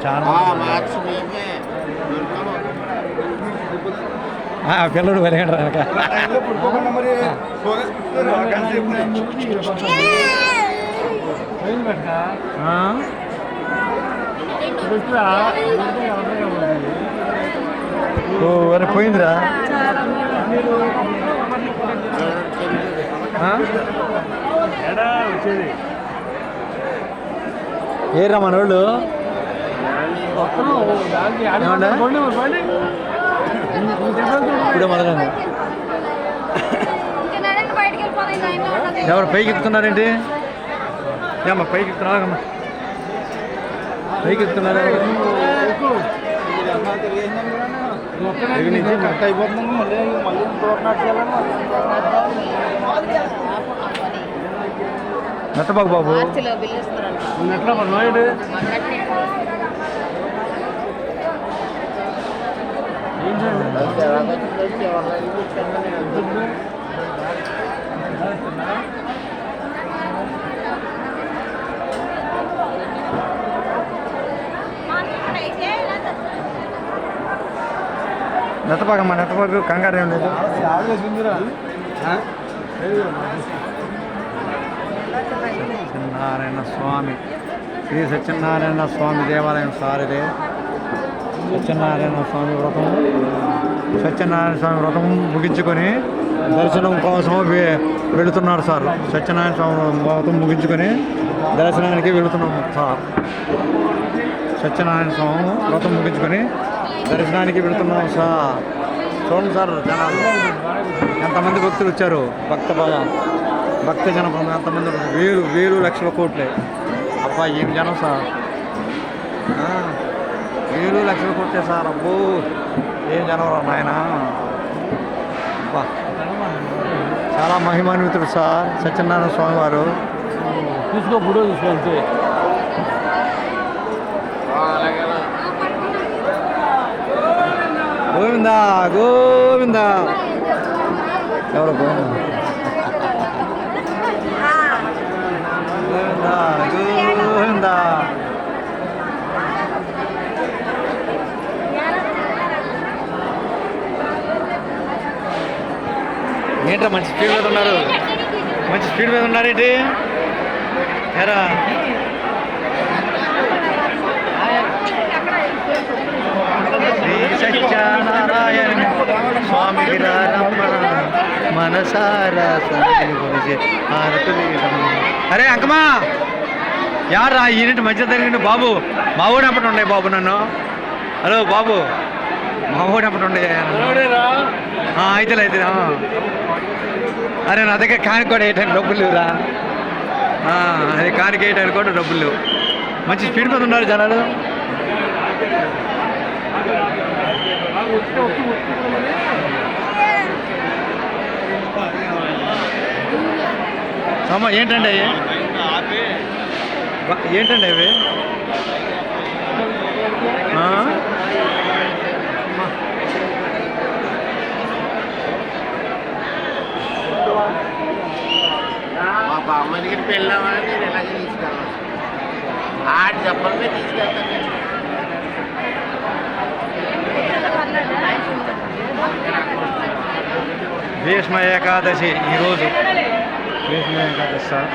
చాలా పిల్లడు వెలగండి వెనక అరే పోయిందిరా ఏరా మన వాళ్ళు ఇప్పుడే మొదలైంది. ఎవరు పైకి ఎక్కుతున్నారేంటి? ఏమ్మా పైకి ఎక్కుతున్నారమ్మా, పైకి ఎక్కుతున్నారు. కరెక్ట్ అయిపోతుంది. మళ్ళీ నెట్టబాబు బాబు నెట్లా నోయడు నెట్టబాగమ్మా, నెట్టబాగు కంగారు ఏం లేదు. సత్యనారాయణ స్వామి, శ్రీ సత్యనారాయణ స్వామి దేవాలయం సార్ ఇది. సత్యనారాయణ స్వామి వ్రతం, సత్యనారాయణ స్వామి వ్రతం ముగించుకొని దర్శనం కోసం వెళుతున్నారు సార్. సత్యనారాయణ స్వామి వ్రతం ముగించుకొని దర్శనానికి వెళుతున్నాము సార్. సత్యనారాయణ స్వామి వ్రతం ముగించుకొని దర్శనానికి వెళుతున్నాము సార్. చూడండి సార్, జనాలు ఎంతమంది భక్తులు వచ్చారు. భక్త జనం ఎంతమంది, వేలు లక్షల కోట్లే. అబ్బా ఏం జనం సార్, వేలు లక్షల కోట్లే సార్. అబ్బో ఏం జనం రా నాయన. అబ్బా చాలా మహిమాన్వితుడు సార్ సత్యనారాయణ స్వామి వారు. తీసుకో ఫోటో తీసుకోండి. గోవిందా గోవిందా. ఎవరు గోవిందా గోవిందా. ఏంట్రా మంచి స్పీడ్ మీద ఉన్నారు, మంచి స్పీడ్ మీద ఉన్నారేంటి ఎరా? శ్రీ సత్యనారాయణ స్వామి మనసారా అరే అంకమా యారా ఈయన మధ్య జరిగింది బాబు. మా ఊడు అప్పటి ఉండే బాబు నన్ను. హలో బాబు, మా ఊడు అప్పటి ఉండే అయితే అయితే. అరే నా దగ్గర కానికి కూడా వేయటానికి డబ్బులు లేవురా. అది కానికి వేయటానికి కూడా డబ్బులు లేవు. మంచి స్పీడ్ మీద ఉన్నారు జనాలు. ఏంటండి అవి, ఏంటండి అవి? మా బామ్మ దగ్గర పెళ్ళామని నేను ఇలాగే తీసుకెళ్ళాను. ఆడి చెప్పలమే తీసుకెళ్తాను. భీష్మ ఏకాదశి ఈరోజు. భీష్మ ఏకాదశి సార్.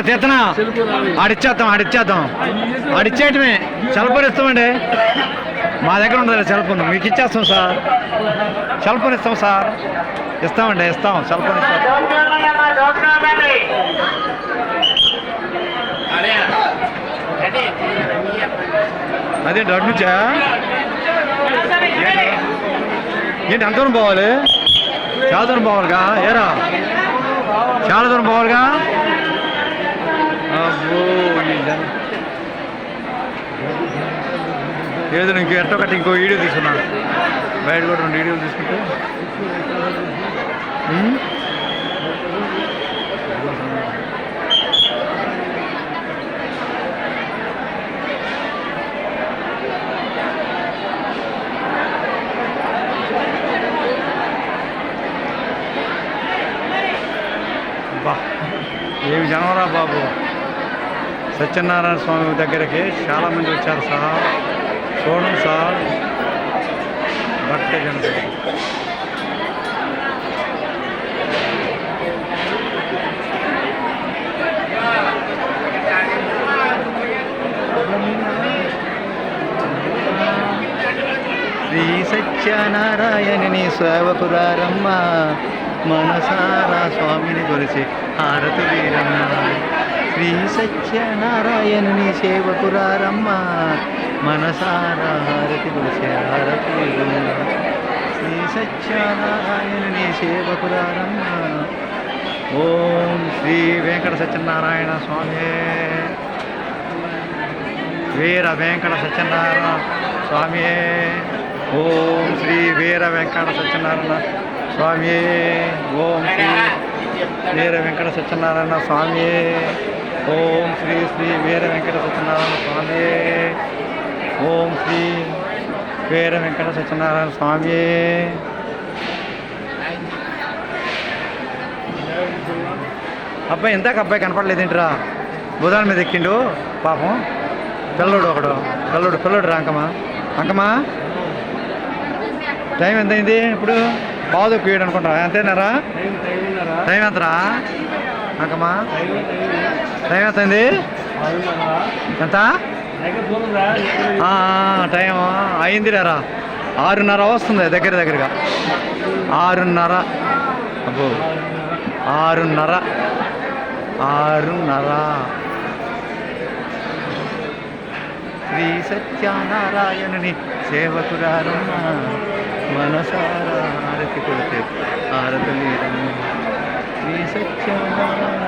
తీర్థనా ఆడిచ్చేయటమే. సెల్ ఫోన్ ఇస్తామండి, మా దగ్గర ఉండదు సెల్ ఫోన్. మీకు ఇచ్చేస్తాం సార్, సెల్ ఫోన్ ఇస్తాం సార్. ఇస్తామండి, ఇస్తాం సెల్ ఫోన్ ఇస్తాం. అదేంటి అటు నుంచా? ఏంటి అంత దూరం పోవాలి? చాలా దూరం పోవాలిగా ఏరా, చాలా దూరం పోవాలిగా. అబ్బో ఏదో ఇంకో ఎట్టో ఒకటి ఇంకో వీడియో తీసుకున్నాను. బయట కూడా 2 వీడియోలు తీసుకుంటే బా ఏమి జనవరా బాబు. సత్యనారాయణ స్వామి దగ్గరికి చాలామంది వచ్చారు సార్. చూడండి సార్, భక్త జన శ్రీ సత్యనారాయణని సేవకురారమ్మ, మనసారా స్వామిని కొలిసి హారతి వీరమ్మ. శ్రీ సత్యనారాయణుని సేవకురారమ్మ, మనసారా హారతి కొలిసి హారతి వీరమ్మ. శ్రీ సత్యనారాయణుని సేవకురారమ్మ. ఓం శ్రీ వెంకట సత్యనారాయణ స్వామి, వీర వెంకట సత్యనారాయణ స్వామి. ఓం శ్రీ వీర వెంకట సత్యనారాయణ స్వామి. ఓం శ్రీ వీర వెంకట సత్యనారాయణ స్వామి. ఓం శ్రీ శ్రీ వీర వెంకట సత్యనారాయణ స్వామి. ఓం శ్రీ వీర వెంకట సత్యనారాయణ స్వామి. అబ్బాయి ఇందాక అబ్బాయి కనపడలేదేంటిరా? బుధాల మీద ఎక్కిండు పాపం. పిల్లడు ఒకడు, పిల్లడు రా అంకమ్మా. అంకమ్మా టైం ఎంత అయింది ఇప్పుడు? బాగు వేయడం అనుకుంటా. ఎంతైనారా? టైం ఎంతరా అంకమ్మా? టైం ఎంత అయింది? ఎంత టైం అయింది రా. 6:30 వస్తుంది దగ్గరగా. 6:30. అబ్బో 6:30. శ్రీ సత్యనారాయణుని సేవకురారమ్మ, మనసారా హారతి కొడితే హారతి వీరమ్మ. శ్రీ సత్యనారాయణ